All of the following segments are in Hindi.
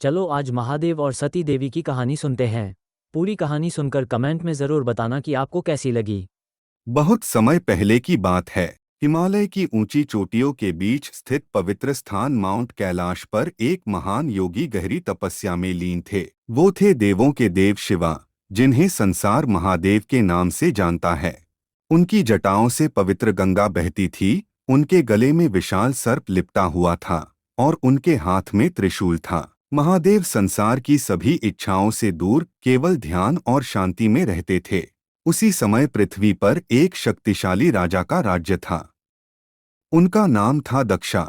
चलो आज महादेव और सती देवी की कहानी सुनते हैं। पूरी कहानी सुनकर कमेंट में ज़रूर बताना कि आपको कैसी लगी। बहुत समय पहले की बात है। हिमालय की ऊंची चोटियों के बीच स्थित पवित्र स्थान माउंट कैलाश पर एक महान योगी गहरी तपस्या में लीन थे। वो थे देवों के देव शिवा, जिन्हें संसार महादेव के नाम से जानता है। उनकी जटाओं से पवित्र गंगा बहती थी, उनके गले में विशाल सर्प लिपटा हुआ था और उनके हाथ में त्रिशूल था। महादेव संसार की सभी इच्छाओं से दूर केवल ध्यान और शांति में रहते थे। उसी समय पृथ्वी पर एक शक्तिशाली राजा का राज्य था। उनका नाम था दक्षा।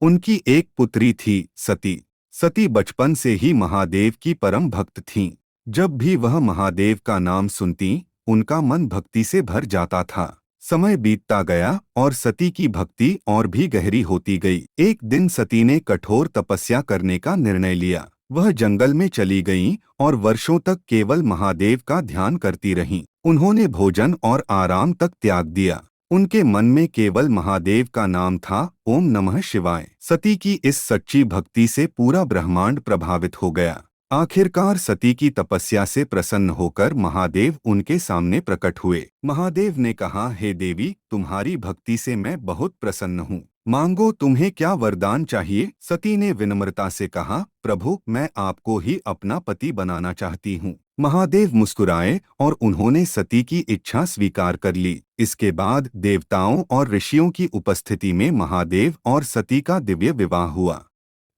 उनकी एक पुत्री थी सती। सती बचपन से ही महादेव की परम भक्त थीं। जब भी वह महादेव का नाम सुनती, उनका मन भक्ति से भर जाता था। समय बीतता गया और सती की भक्ति और भी गहरी होती गई। एक दिन सती ने कठोर तपस्या करने का निर्णय लिया। वह जंगल में चली गईं और वर्षों तक केवल महादेव का ध्यान करती रहीं। उन्होंने भोजन और आराम तक त्याग दिया। उनके मन में केवल महादेव का नाम था, ओम नमः शिवाय। सती की इस सच्ची भक्ति से पूरा ब्रह्मांड प्रभावित हो गया। आखिरकार सती की तपस्या से प्रसन्न होकर महादेव उनके सामने प्रकट हुए। महादेव ने कहा, हे देवी, तुम्हारी भक्ति से मैं बहुत प्रसन्न हूँ। मांगो, तुम्हें क्या वरदान चाहिए? सती ने विनम्रता से कहा, प्रभु, मैं आपको ही अपना पति बनाना चाहती हूँ। महादेव मुस्कुराए और उन्होंने सती की इच्छा स्वीकार कर ली। इसके बाद देवताओं और ऋषियों की उपस्थिति में महादेव और सती का दिव्य विवाह हुआ।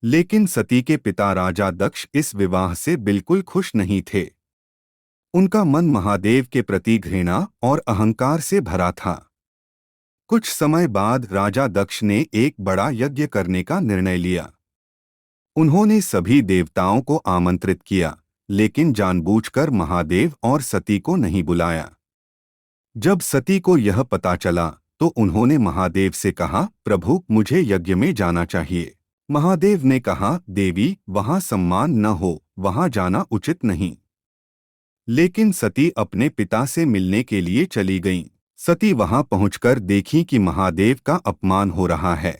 लेकिन सती के पिता राजा दक्ष इस विवाह से बिल्कुल खुश नहीं थे। उनका मन महादेव के प्रति घृणा और अहंकार से भरा था। कुछ समय बाद राजा दक्ष ने एक बड़ा यज्ञ करने का निर्णय लिया। उन्होंने सभी देवताओं को आमंत्रित किया, लेकिन जानबूझकर महादेव और सती को नहीं बुलाया। जब सती को यह पता चला तो उन्होंने महादेव से कहा, प्रभु, मुझे यज्ञ में जाना चाहिए। महादेव ने कहा, देवी, वहां सम्मान न हो, वहां जाना उचित नहीं। लेकिन सती अपने पिता से मिलने के लिए चली गईं। सती वहां पहुंचकर देखी कि महादेव का अपमान हो रहा है।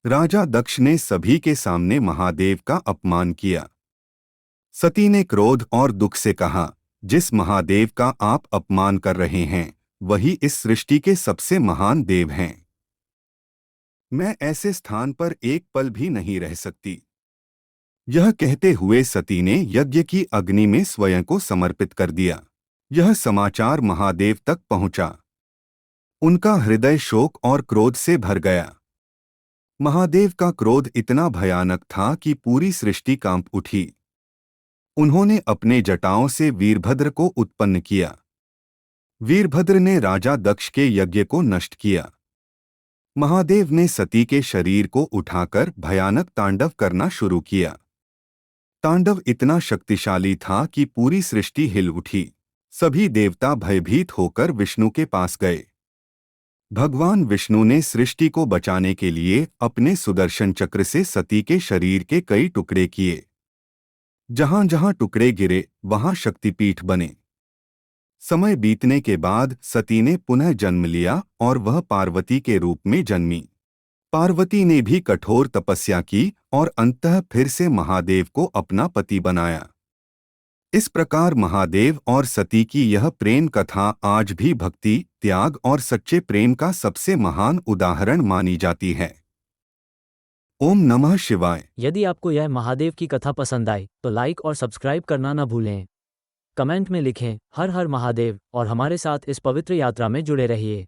राजा दक्ष ने सभी के सामने महादेव का अपमान किया। सती ने क्रोध और दुख से कहा, जिस महादेव का आप अपमान कर रहे हैं, वही इस सृष्टि के सबसे महान देव हैं। मैं ऐसे स्थान पर एक पल भी नहीं रह सकती। यह कहते हुए सती ने यज्ञ की अग्नि में स्वयं को समर्पित कर दिया। यह समाचार महादेव तक पहुंचा। उनका हृदय शोक और क्रोध से भर गया। महादेव का क्रोध इतना भयानक था कि पूरी सृष्टि कांप उठी। उन्होंने अपने जटाओं से वीरभद्र को उत्पन्न किया। वीरभद्र ने राजा दक्ष के यज्ञ को नष्ट किया। महादेव ने सती के शरीर को उठाकर भयानक तांडव करना शुरू किया। तांडव इतना शक्तिशाली था कि पूरी सृष्टि हिल उठी। सभी देवता भयभीत होकर विष्णु के पास गए। भगवान विष्णु ने सृष्टि को बचाने के लिए अपने सुदर्शन चक्र से सती के शरीर के कई टुकड़े किए। जहां जहां टुकड़े गिरे, वहां शक्तिपीठ बने। समय बीतने के बाद सती ने पुनः जन्म लिया और वह पार्वती के रूप में जन्मी। पार्वती ने भी कठोर तपस्या की और अंततः फिर से महादेव को अपना पति बनाया। इस प्रकार महादेव और सती की यह प्रेम कथा आज भी भक्ति, त्याग और सच्चे प्रेम का सबसे महान उदाहरण मानी जाती है। ओम नमः शिवाय। यदि आपको यह महादेव की कथा पसंद आई तो लाइक और सब्सक्राइब करना न भूलें। कमेंट में लिखें, हर हर महादेव, और हमारे साथ इस पवित्र यात्रा में जुड़े रहिए।